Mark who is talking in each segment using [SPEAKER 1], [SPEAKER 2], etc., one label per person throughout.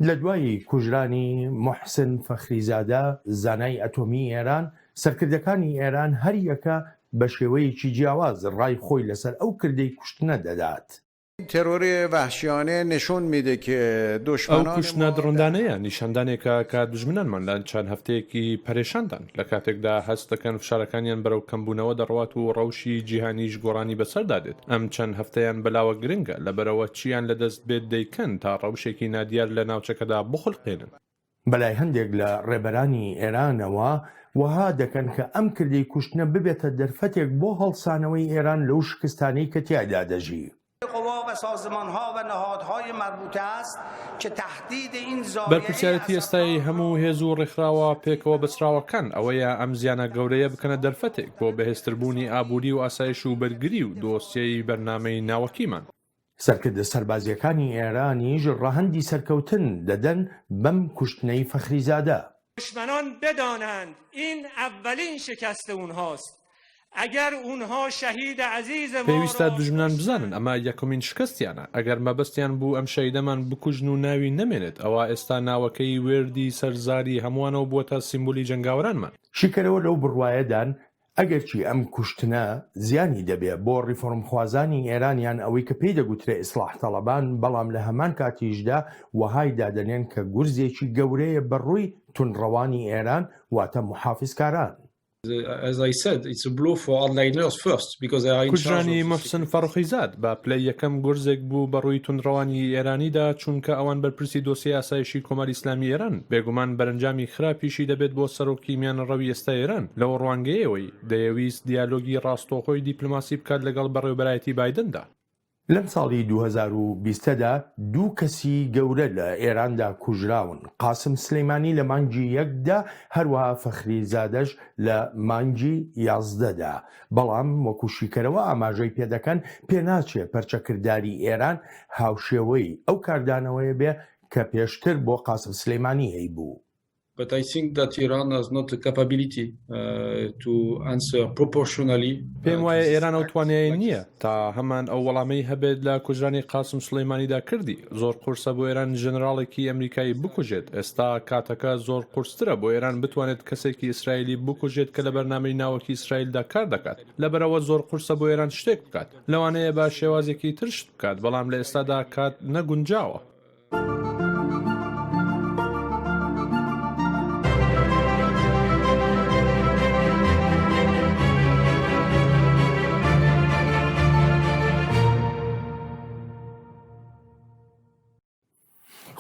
[SPEAKER 1] لە دوایی کوژرانی محسن فەخریزادە زانای ئەتۆمی ئێران، سەرکردەکانی ئێران هەر یەکە بە شێوەیەکی جیاواز ڕای خۆی لەسەر ئەو کردەی کوشتنە دەدات.
[SPEAKER 2] تروری وحشیانه نشون میده که دشمنان
[SPEAKER 3] ئەو کوشتنە دڕندانەیە نیشاندانێکە کە دژمنانمان لە چەند هەفتەیەکی پەرێشاندان لە کاتێکدا هەست دەکەن فشارەکانیان بەرەو کەمبوونەوە دەڕوات و ڕەوشی جیهانیش گۆڕانی بەسەردادێت. ئەم چەند هەفتەیان بەلاوە گرنگە لەبەرەوە چیان لەدەست بێت دەیکەن تا ڕەوشێکی نادیار لە ناوچەکەدا بخڵقێنن.
[SPEAKER 1] بەلای هەندێک لە ڕێبەرانی ئێرانەوە وەها دەکەن کە ئەم کردەی کوشتنە ببێتە دەرفەتێک بۆ هەڵسانەوەی ئێران لەو شکستانەی کە تیایدا دەژی.
[SPEAKER 3] بەرپرسیارەتی ئێستایی هەموو هێز و ڕێکخراوە پێکەوە بەسراوەکان ئەوەیە ئەم زیانە گەورەیە بکەنە دەرفەتێک بۆ بەهێزتربوونی ئابووری و ئاسایش و بەرگری و دۆسیەی بەرنامەی ناوەکیمان.
[SPEAKER 1] سەرکردە سەربازیەکانی ئێرانیش ڕەهەندی سەرکەوتن دەدەن بەم کوشتنەی فەخریزادە.
[SPEAKER 4] دشمنان بدانند این اولین شکست اونهاست. اگر اونها شهید عزیز ما
[SPEAKER 3] پێویستە دژمنان بزانن ئەمە یەکەمین شکستیانە. ئەگەر مەبەستیان بوو ئەم شەیدەمان بکوژن و ناوی نەمێنێت ئەوە ئێستا ناوەکەی وێردی سەرزاری هەمووانەوە بووەتە سیمبولی جەنگاوەرانمان.
[SPEAKER 1] شیکەرەوە لەو بڕوایەدان ئەگەرچی ئەم کوشتنە زیانی دەبێت بۆ ڕیفۆرمخوازانی ئێرانیان ئەوەی کە پێی دەگوترێ ئیسلاح تەڵەبان، بەڵام لە هەمان کاتیشدا وەهای دادەنێن کە گورزێکی گەورەیە بەڕووی تونڕەوانی ئێران واتە محافزکاران.
[SPEAKER 3] کوژرانی محسن فەڕخیزاد بە پلەی یەکەم گورزێک بوو بەڕووی تونڕەوانی ئێرانیدا چونکە ئەوان بەرپرسی دۆسیە ئاسایشی کۆمەڵی ئیسلامی ئێران بێگومان بەرەنجامی خراپیشی دەبێت بۆ سەرۆکی میانەڕەوی ئێستا ئێران لەوە ڕوانگەیەوەی دەیەویست دیالۆگی ڕاستۆخۆی دیپلۆماسی بکات لەگەڵ بەڕێوەبەرایەتی بایدندا.
[SPEAKER 1] لەم ساڵی 2020دا دوو کەسی گەورە لە ئێراندا کوژراون. قاسم سلەیمانی لە مانگی یەکدا، هەروەها فەخریزادەش لە مانگی 11دا. بەڵام وەکو شیکەرەوە ئاماژەی پێدەکەن پێناچێت پەرچەکردداری ئێران هاوشێوەی ئەو کاردانەوەیە بێ کە پێشتر بۆ قاسم سلەیمانی هەیبوو.
[SPEAKER 5] But I think that Iran has not the capability to answer proportionally.
[SPEAKER 3] پێم وایە ئێران ئەو توانایی نییە تا هەمان ئەو وەڵامەی هەبێت لە کوژرانی قاسم سلەیمانیدا کردی. زۆر قورسە بۆ ئێران ژەنەراڵێکی ئەمریکایی بکوژێت. ئێستا کاتەکە زۆر قورسترە بۆ ئێران بتوانێت کەسێکی ئیسرائیلی بکوژێت کە لە بەرنامەی ناوەکی ئیسرائیلدا کار دەکات. لەبەرەوە زۆر قورسە بۆ ئێران شتێک بکات. لەوانەیە بە شێوازێکی ترشت بکات، بەڵام لە ئێستادا کات نەگونجاوە.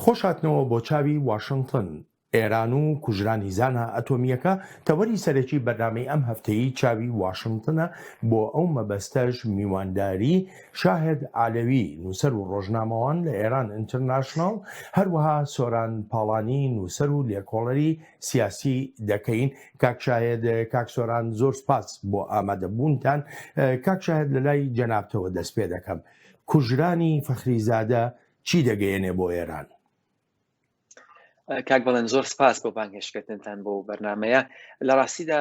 [SPEAKER 1] خۆشهاتنەوە بۆ چاوی واشنگتن. ئێران و کوژرانی زانە ئەتۆمیەکە تەوەری سەرەکی بەرنامەی ئەم هەفتەیی چاوی واشنگتنە بۆ ئەو مەبەستەش میوانداری شاهد عالەوی نووسەر و ڕۆژنامەوان لە ئێران ئینتەرناشناڵ، هەروەها سۆران پاڵانی نووسەر و لێکۆڵەری سیاسی دەکەین. کاک شاهد، کاک سۆران، زۆر سپاس بۆ ئامادەبوونتان. کاک شاهد لە لای جەنابتەوە دەست پێ دەکەم. کوژرانی فەخریزادە چی دەگەیەنێ بۆ ئێران؟
[SPEAKER 6] کاک بەڵێن زۆر سپاس بۆ بانگهێشتکردنتان بۆ بەرنامەیە. لە ڕاستیدا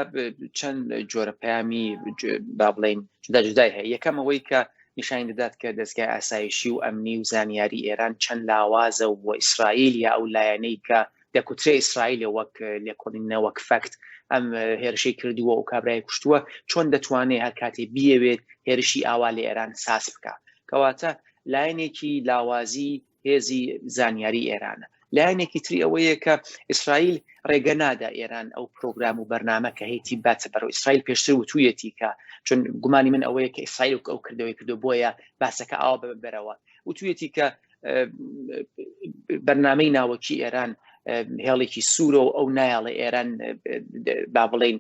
[SPEAKER 6] چەند جۆرە پەیامی با بڵێن جودا جودای هەیە. یەکەم ئەوەی کە نیشانی دەدات کە دەستگای ئاسایشی و ئەمنی و زانیاری ئێران چەند لاوازە و بۆ ئیسرائیل یا ئەو لایەنەی کە دەکوترێ ئیسرائیلە وەک لێکۆڵینە وەک فەکت ئەم هێرشەی کردووە و کابرای کوشتووە، چۆن دەتوانێت هەر کاتێ بیەوێت هێرشی ئاوا لە ئێران ساس بکە. کەواتە لایەنێکی لاوازی هێزی زانیاری ئێرانە. لایەنێکی تری ئەوەیە کە ئیسرائیل ڕێگە نادا ئێران ئەو پرۆگرام و بەرنامە کە هەیەی باتە بەرەو. ئیسرائیل پێشتر وتوویەتی کە چون گومانی من ئەوەیە کە ئیسرائیل ئەو کردەوەی کردو بۆیە باسەکە ئاوا ببەرەوە، وتوویەتی کە بەرنامەی ناوەکی ئێران هێڵێکی سوورە و ئەو نایاڵە ئێران با بڵێن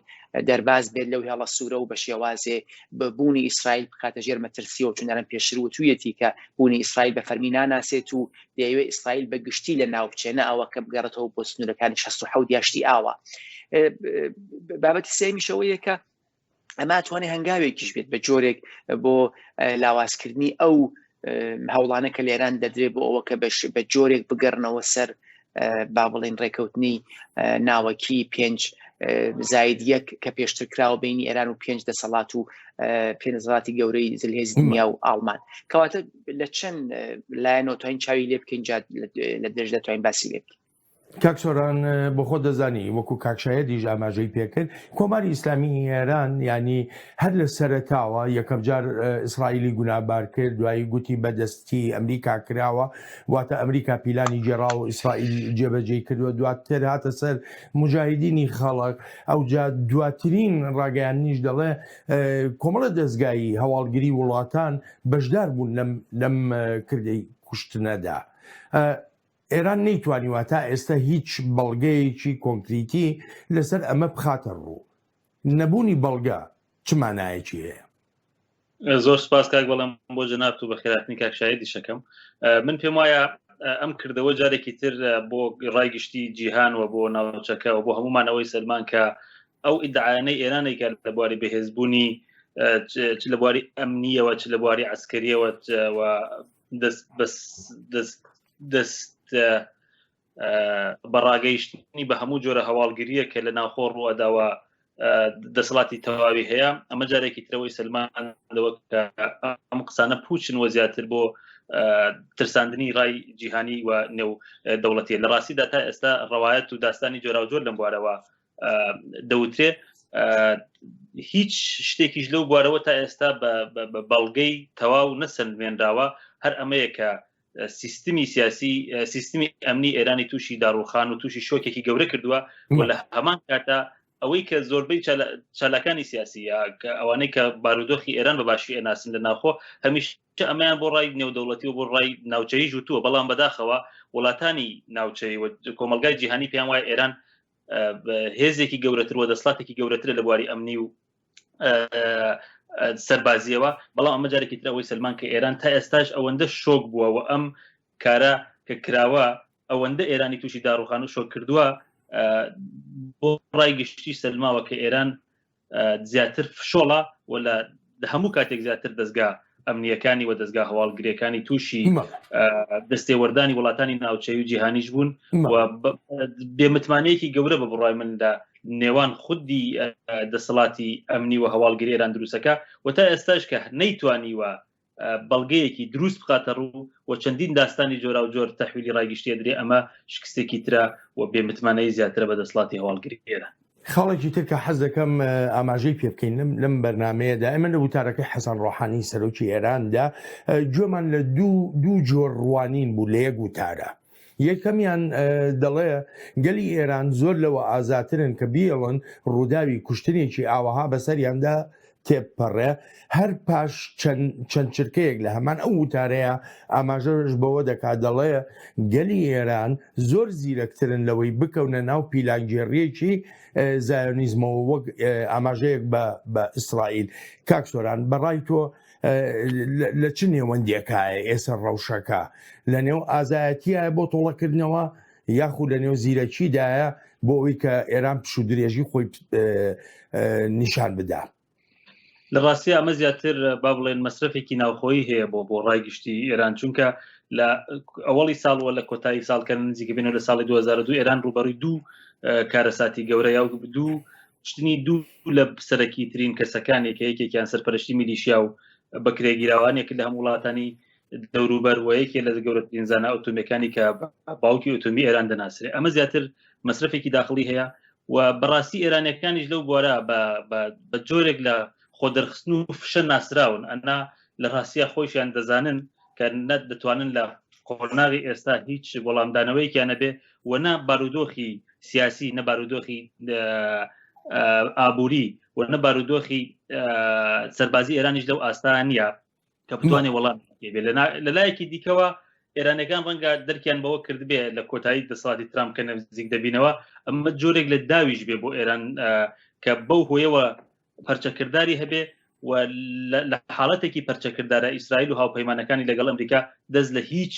[SPEAKER 6] دەرباز بێت لەو هێڵە سوورە و بە شێوازێ ببوونی ئیسرائیل بخاتە ژێر مەترسیەوە، چونەرم پێشتر وتوویەتی کە بوونی ئیسرائیل بە فەرمی ناناسێت و دەیەوێت ئیسرائیل بە گشتی لە ناوچێنە ئەوە کە بگەڕێتەوە بۆ سنوورەکانی 67 یاشتی ئاوا. بابەتی سێمیشەوەیە کە ئەمە توانێت هەنگاوێکیش بێت بە جۆرێک بۆ لاوازکردنی ئەو هەوڵانە کە لێران دەدرێت بۆ ئەوە کە بە جۆرێک بگەڕنەوە سەر با بڵێن ڕێکەوتنی ناوەکی 5 زایدیەک کە پێشتر کراوە بینی ئێران و 5 دەسەڵات و پێنەزڵاتی گەورەی زلهێزی دنیا و ئاڵمان کەواتە لە چەند لایەنەوە توانین چاوی لێ بکەین لە درێژ دەتوانین باسی لێ بکەین.
[SPEAKER 1] کاکسۆران بۆ خۆ دەزانی وەکو کاکشایەتیش ئاماژەی پێکرد کۆماری ئیسلامی ئێران ینی هەر لە سەرەتاوە یەکەم جار ئیسرائیلی گونابار کرد دوایی گوتی بەدەستی ئەمریکا کراوە واتە ئەمریکا پیلانی جێڕا و ئیسرائیل جێبەجێ کردووە دواتر هاتە سەر مجاهیدینی خەڵک ئەو جا دواترین ڕاگەیاننیش دەڵێ کۆمەڵە دەستگایی هەواڵگیری وڵاتان بەشدار بوون لەم کردەی کوشتنەدا. ئێران نەیتوانیوە تا ئێستا هیچ بەڵگەیەکی کۆنکریتی لەسەر ئەمە بخاتە ڕوو نەبوونی بەڵگە چ مانایەکی هەیە؟
[SPEAKER 7] زۆر سپاس کاک بەڵام بۆ جەناب و بە خێراتنی کاکشایەتی شەکەم من پێم وایە ئەم کردەوە جارێکی تر بۆ ڕایگشتی جیهان و بۆ ناوچەکە و بۆ هەمومانەوەی سەلمان کە ئەو ئیدعاانەی ئێرانێکە لە بواری بەهێزبوونی چ لە بواری ئەمنیەوە چ لە بواری عسکەریەوە دەست بەڕاگەیشتنی بە هەموو جۆرە هەواڵگیریە کە لە ناوخۆ ڕوەداوە دەسەڵاتی تەواوی هەیە ئەمە جارێکی ترەوەی سەلمانەوە ئەم قسانە پوچن وە زیاتر بۆ ترساندنی ڕای جیهانی و نێو دەوڵەتی لە ڕاستیدا تا ئێستا ڕەوایەت و داستانی جۆرا و جۆر لەم بوارەوە دەوترێ هیچ شتێکیش لەو بوارەوە تا ئێستا بە بەڵگەی تەواو نەسەنوێنراوە هەر ئەمەیە کە سیستمی سیاسی سیستمی ئەمنی ئێرانی تووشی داڕوخان و تووشی شۆکێکی گەورە کردووە و لە هەمان کاتە ئەوەی کە زۆربەی چالاکانی سیاسیە کە ئەوانەی کە بارودۆخی ئێران بە باشی ئێناسن لە ناوخۆ هەمیشە ئەمەیان بۆ ڕای نێودەوڵەتی و بۆ ڕای ناوچەیی ژوتووە بەڵام بەداخەوە وڵاتانی ناوچەی و کۆمەلگای جیهانی پێیان وایە ئێران هێزێکی گەورەتر و دەسڵاتێکی گەورەترە لە بواری ئەمنی و سەربازیەوە بەڵام ئەمە جارێکی ترەوەی سەلمان کە ئێران تا ئێستاش ئەوەندە شۆک بووە و ئەم کارە کە کراوە ئەوەندە ئێرانی تووشی داڕوخان و شۆک کردووە بۆ ڕایگشتی سەلماوە کە ئێران زیاتر فشۆڵە و لە هەموو کاتێک زیاتر دەستگا ئەمنیەکانی و دەستگا هەواڵگرەکانی تووشی دەستێوەردانی وڵاتانی ناوچەی و جیهانیش بوون و بێمتمانەیەکی گەورە بە بڕای مندا نێوان خودی دەسەڵاتی ئەمنی و هەواڵگیری ئێران دروستەکە و تا ئێستاش کە نەیتوانیوە بەڵگەیەکی دروست بخاتە ڕوو و چەندین داستانی جۆرا و جۆر تەحویلی ڕایگشتیە درێ ئەمە شکستێکی ترە و بێمتمانەی زیاترە بە دەسەڵاتی هەواڵگیری ئێران.
[SPEAKER 1] خاڵێکی تر کە حەز دەکەم ئاماژەی پێ بکەین لەم بەرنمەیەدا ئەمە لە وتارەکەی حەسەن ڕۆحانی سەرۆکی ئێراندا گوێمان لە دوو جۆر ڕوانین بوو لە یەک وتارە. یەکەمیان دەڵێ گەلی ئێران زۆر لەوە ئازاترن کە بیڵن ڕووداوی کوشتنێکی ئاوەها بەسەریاندا تێپەڕێ هەر پاش چەند چرکەیەک لە هەمان ئەو وتارەیە ئاماژەش بەوە دەکات دەڵێ گەلی ئێران زۆر زیرەکترن لەوەی بکەونە ناو پیلانگێڕیەکی زایۆنیزمەوە وەک ئاماژەیەک بە ئیسرائیل. کاکسۆران بەڕای تۆ لە چ نێوەندێکایە ئێستا ڕەوشەکە لە نێو ئازایەتیە بۆ تۆڵەکردنەوە یاخود لە نێو زیرەکیدایە بۆ ئەوەی کە ئێران پش و درێژی خۆی نیشان بدا؟
[SPEAKER 7] لە ڕاستی ئەمە زیاتر با بڵێن مەسرفێکی ناوخۆیی هەیە بۆ ڕایگشتی ئێران چونکە لە ئەوەڵی ساڵ و لە کۆتایی ساڵکە نزیکە بێنەوە لە ساڵی 2002 ئێران ڕوبەڕووی دوو کارەساتی گەورە یا دوو شتنی دوو لە سەرەکی ترین کەسەکانێک کە یەکێکیان سەرپەرشتی میلیشیا و بەکرێگیراوانێک لە هەموو وڵاتانی دەوروبەر و یەکێ لە گەورەترین زانە ئۆتۆمیەکانی کە باوکی ئۆتۆمی ئێران دەناسرێ ئەمە زیاتر مەسرفێکی داخڵی هەیە و بەڕاستی ئێرانەکانیش لەو بۆرە بە جۆرێک لە خۆدەرخستن و فشە ناسراون ئەنا لە ڕاستیە خۆشیان دەزانن کە نەت دەتوانن لە قۆناغی ئێستا هیچ وەڵامدانەوەیکیان نەبێ و نە بارودۆخی سیاسی نە بارودۆخی ئابووری و نە بارودۆخی سەربازی ئێرانیش لەو ئاستان نیە کە بتوانێ وەڵام لە لایەکی دیکەوە ئێرانەکان ڕەنگە دەرکیان بەوە کردبێ لە کۆتایی دەسەڵاتی ترامپ کە نزیک دەبینەوە ئەمە جۆرێک لە داویش بێ بۆ ئێران کە بەو هۆیەوە پەرچەکردداری هەبێ و لە حاڵەتێکی پەرچەکرددارە ئیسرائیل و هاوپەیمانەکانی لەگەڵ ئەمریکا دەست لە هیچ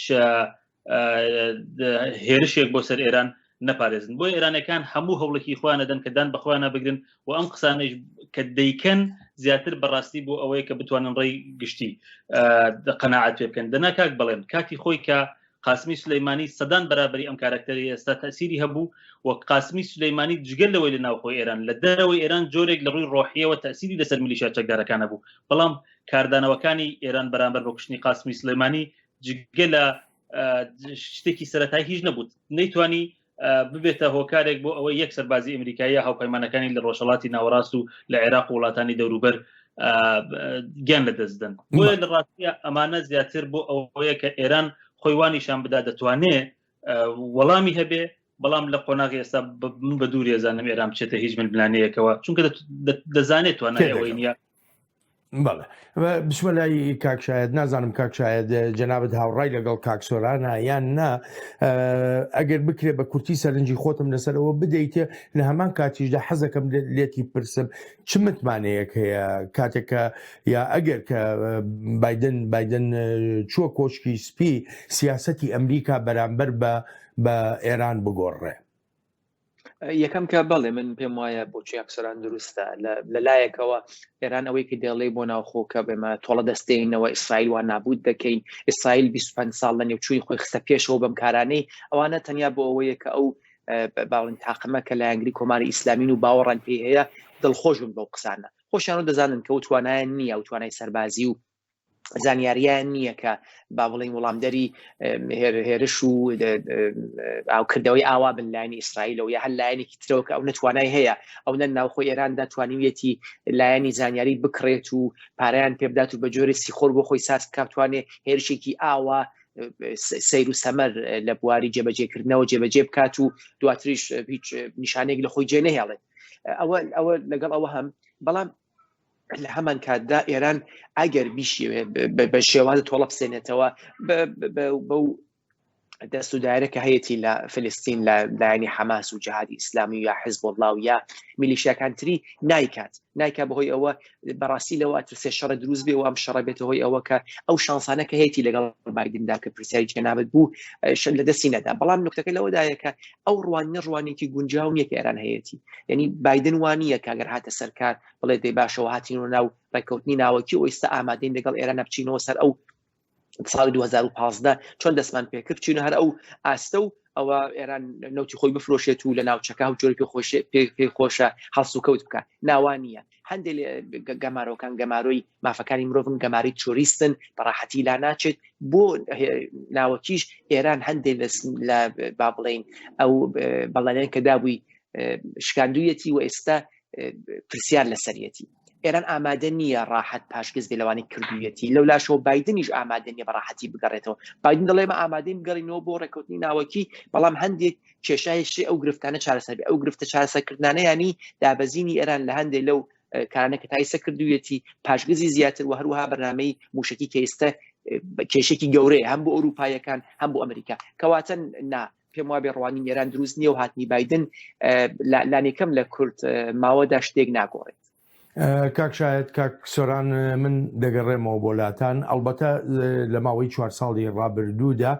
[SPEAKER 7] هێرشێک بۆ سەر ئێران نەپارێزن بۆ ئێرانەکان هەموو هەوڵێکی خۆیانەدەن کە دان بەخۆیانە بگرن و ئەم قسانەش کە دەیکەن زیاتر بەڕاستی بۆ ئەوەیە کە بتوانن ڕێی گشتی قەناعەت پێ بکەن دەنا کاک بڵێن کاتی خۆی کە قاسمی سلەیمانی سەدان بەرابەری ئەم کارکتەری ئێستا تەسیری هەبوو و قاسمی سلەیمانی جگەل لەوەی لە ناوخۆی ئێران لە دەرەوەی ئێران جۆرێک لە ڕووی ڕۆحیەوە تەسیری لەسەر میلیشیا چەکدارەکانە بوو بەڵام کاردانەوەکانی ئێران بەرامبەر بە کوشتنی قاسمی سلەیمانی جگە لە شتێکی سەرەتایی هیچ نەبوو نەیتوانی ببێتە هۆکارێک بۆ ئەوەی یەک سەربازی ئەمریکاییە هاوپەیمانەکانی لە ڕۆژهەڵاتی ناوەڕاست و لە عێراق و وڵاتانی دەوروبەر گیان لەدەستدەن بۆیە لە ڕاستیە ئەمانە زیاتر بۆ ئەوەیە کە ئێران خۆیوانیشان بدا دەتوانێت وەڵامی هەبێ بەڵام لە قۆناغی ئێستا من بە دوور ێزانم ئێران بچێتە هیچ من بلانەیەکەوە چونکە دەزانێت توانایەوەی نییە
[SPEAKER 1] بەڵێ بچمە لای کاکشایەت نازانم کاکشایەت جەنابەت هاوڕای لەگەڵ کاکسۆرانە یان نا ئەگەر بکرێ بە کورتی سەرنجی خۆتم لەسەرەوە بدەیتێ لە هەمان کاتیشدا حەزەکەم لێتی پرسم چ متمانەیەک هەیە کاتێکە یا ئەگەر کە بایدن چووە کۆچکی سپی سیاسەتی ئەمریکا بەرامبەر بە ئێران بگۆڕێ
[SPEAKER 6] یەکەم کە بەڵێ من پێم وایە بۆچی ئەکسەران دروستە لە لایەکەوە ئێران ئەوەی کە دێڵێ بۆ ناوخۆکە بێمە تۆڵە دەستێنەوە ئیسرائیل وان نابود دەکەین ئیسرائیل 25 ساڵ لە نێوچووی خۆی خستە پێشەوە بەم کارانەی ئەوانە تەنیا بۆ ئەوەیە کە ئەو باڵین تاقمە کە لە ئەنگلی کۆماری ئیسلامین و باوەڕان پێ هەیە دڵخۆش بن بەو قسانە خۆشیان و دەزانن کە توانایان نییە و توانای سەربازی و زانیاریان نییە کە با بڵین وەڵامدەری هێرش و ئاوکردەوەی ئاوا بن لایەنی ئیسرائیلەوە یا هەر لایەنێکی ترەوە کە ئەو نەتوانای هەیە ئەو نە ناوخۆی ئێراندا توانیویەتی لایەنی زانیاری بکڕێت و پارەیان پێبدات و بە جۆرە سیخۆر بۆ خۆی ساز کاتوانێت هێرشێکی ئاوا سیر و سەمەر لە بواری جێبەجێکردنەوە جێبەجێ بکات و دواتریش هیچ نیشانێک لە خۆی جێ نەهێڵێت ئەوە لەگەڵ ئەوە هەم بەڵام لە هەمان کاتدا ئێران ئەگەر بیشێوێ بە شێوازە تۆڵە بسێنێتەوە بەو دەست و دایرەکە هەیەی لە فلستین لە لایەنی حەماس و جیهادی ئیسلامی یا حیزب الله و یا میلیشیاکانتری نایکات بەهۆی ئەوە بەڕاستی لەوە ئەترسێ شەڕە دروست بێ و ئەم شەڕە بێتە هۆی ئەوە کە ئەو شانسانە کە هەیەی لەگەڵ بایدندا کە پرسیاری جەنابەت بوو لە دەستی نەدا بەڵام نکتەکە لەوەدایە کە ئەو ڕوانێکی گونجاو نیە کە ئێران هەیەی یعنی بایدن وانییە کاگەر هاتە سەرکار بڵێ دەی باشەوە هاتینەوە ناو ڕێکەوتنی ناوەکی و ئێستا ئامادەین لەگەڵ ئێران بچینەوە سەر ئەو ساڵی 2015 چۆن دەستمان پێکرد چینە هەر ئەو ئاستە و ئەوە ئێران نەوتی خۆی بفرۆشێت و لە ناوچەکە و جۆری پێی خۆشە هەڵس و کەوت بکە ناوانیە هەندێک گەمارۆکان گەمارۆی مافەکانی مرۆڤن گەماری تۆریستن بەڕاحەتی لا ناچێت بۆ ناوەکیش ئێران هەندێک لە با بڵێن ئەو بەڵێنیان کە دابووی شکاندوویەتی و ئێستا پرسیار لەسەرەتی ئێران ئامادە نییە ڕاحەت پاشگەز بێ لەوانی کردوویەتی لەولاشەوە بایدنیش ئامادە نیە بەڕاحەتی بگەڕێتەوە بایدن دەڵێمە ئامادەی بگەڕینەوە بۆ ڕێکەوتنی ناوەکی بەڵام هەندێک کێشایشی ئەو گرفتانە چارەسەر بێ ئەو گرفتە چارەسەرکردانە ینی دابەزینی ئێران لە هەندێک لەو کارانە کە تایسە کردوویەتی پاشگەزی زیاتر و هەروەها بەرنامەی موشکی کە ئێستا کێشێکی گەورەیە هەم بۆ ئەوروپایەکان هەم بۆ ئەمریکا کەواتە نا پێم وابێ ڕوانی ئێران دروست نییە و هاتنی بایدن لانێکەم لە کورد ماوەدا شتێک ناگۆڕێت
[SPEAKER 1] کاکشایەت کاکسۆران من دەگەڕێمەوە بۆلاتان ئەلبەتە لە ماوەی 4 ساڵی ڕابردوودا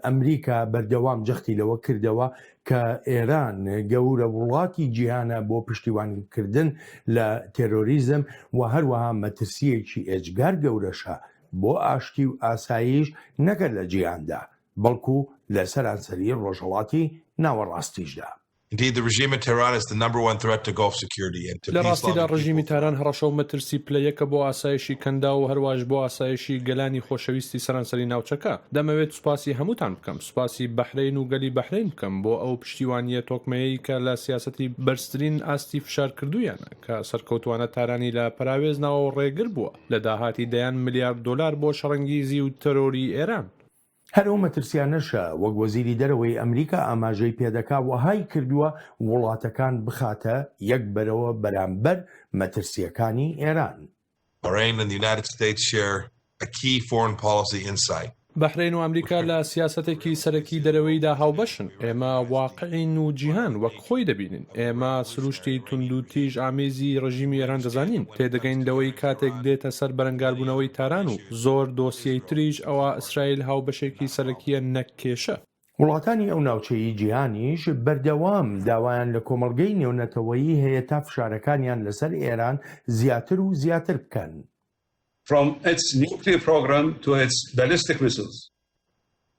[SPEAKER 1] ئەمریکا بەردەوام جەختی لەوە کردەوە کە ئێران گەورە وڵاتی جیهانە بۆ پشتیوانیکردن لە تێرۆریزم و هەروەها مەترسیەکی ئێجگار گەورەشە بۆ ئاشتی و ئاسایش نەکرد لە جیهاندا بەڵکو لە سەرانسەری ڕۆژهەڵاتی ناوەڕاستیشدا.
[SPEAKER 8] Indeed, the regime in Tehran is the number one threat to Gulf security and to
[SPEAKER 3] لە ڕاستیدا ڕژیمی تاران هەڕەشە و مەترسی پلەیەکە بۆ ئاسایشی کەندا و هەروەش بۆ ئاسایشی گەلانی خۆشەویستی سەرانسەری ناوچەکە دەمەوێت سوپاسی هەمووتان بکەم سوپاسی بەحرین و گەلی بەحرین بکەم بۆ ئەو پشتیوانیە تۆکمەیەی کە لە سیاسەتی بەرزترین ئاستی فشار کردویانە کە سەرکەوتوانە تارانی لە پراوێزناوە ڕێگر بووە لە داهاتی دەیان ملیارد دلار بۆ شەڕەنگیزی و تەرۆری ئێران
[SPEAKER 1] هەرەو مەترسیانەشە وەک وەزیری دەرەوەی ئەمریکا ئاماژەی پێدەکا وهای کردووە وڵاتەکان بخاتە یەک بەرەوە بەرامبەر مەترسیەکانی ئێران.
[SPEAKER 8] Bahrain and the United States share a key foreign policy insight.
[SPEAKER 3] بەحرین و ئەمریکا لە سیاسەتێکی سەرەکی دەرەوەیدا هاوبەشن ئێمە واقعین و جیهان وەک خۆی دەبینین ئێمە سروشتی تونند و تیژ ئامێزی ڕژیمی ئێران دەزانین تێدەگەین لەوەی کاتێک دێتە سەر بەرەنگاربوونەوەی تاران و زۆر دۆسیەی تریش ئەوە ئیسرائیل هاوبەشێکی سەرەکیە نەککێشە
[SPEAKER 1] وڵاتانی ئەو ناوچەی جیهانیش بەردەوام داوایان لە کۆمەڵگەی نێونەتەوەیی هەیە تا فشارەکانیان لەسەر ئێران زیاتر و زیاتر بکەن.
[SPEAKER 9] From its nuclear program to its ballistic missiles,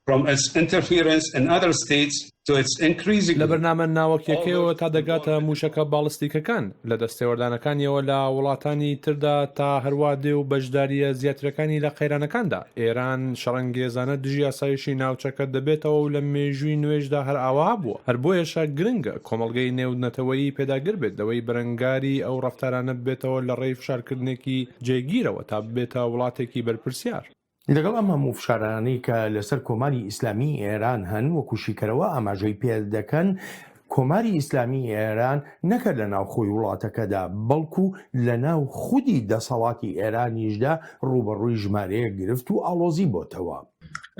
[SPEAKER 9] from its interference in other states to its increasing
[SPEAKER 3] لە بەرنامە ناوەکیەکەیەوە تا دەگاتە موشەکە باڵستیکەکان لە دەستێوەردانەکانیەوە لە وڵاتانی تردا تا هەروە دێ و بەشداریە زیاترەکانی لە قەیرانەکاندا. ئێران شەڕەنگێزانە دژی یاسایشی ناوچەکە دەبێتەوە و لە مێژووی نوێژدا هەر ئاوا بووە. هەر بۆیەشە گرنگە کۆمەڵگەی نێودنەتەوەیی پێداگر بێت دەوەی بەرەنگاری ئەو ڕەفتارانە بێتەوە لە ڕێی فشارکردنێکی جێگیرەوە تا بێتە وڵاتێکی بەرپرسیار.
[SPEAKER 1] لەگەڵ ئەم هەموو فشارانەی کە لەسەر کۆماری ئیسلامی ئێران هەن وەکو شیکەرەوە ئاماژەی پێ دەکەن کۆماری ئیسلامی ئێران نەکرد لە ناوخۆی وڵاتەکەدا بەڵکو لە ناو خودی دەسەڵاتی ئێرانیشدا ڕوبەڕووی ژمارەیە گرفت و ئاڵۆزی بۆتەوە.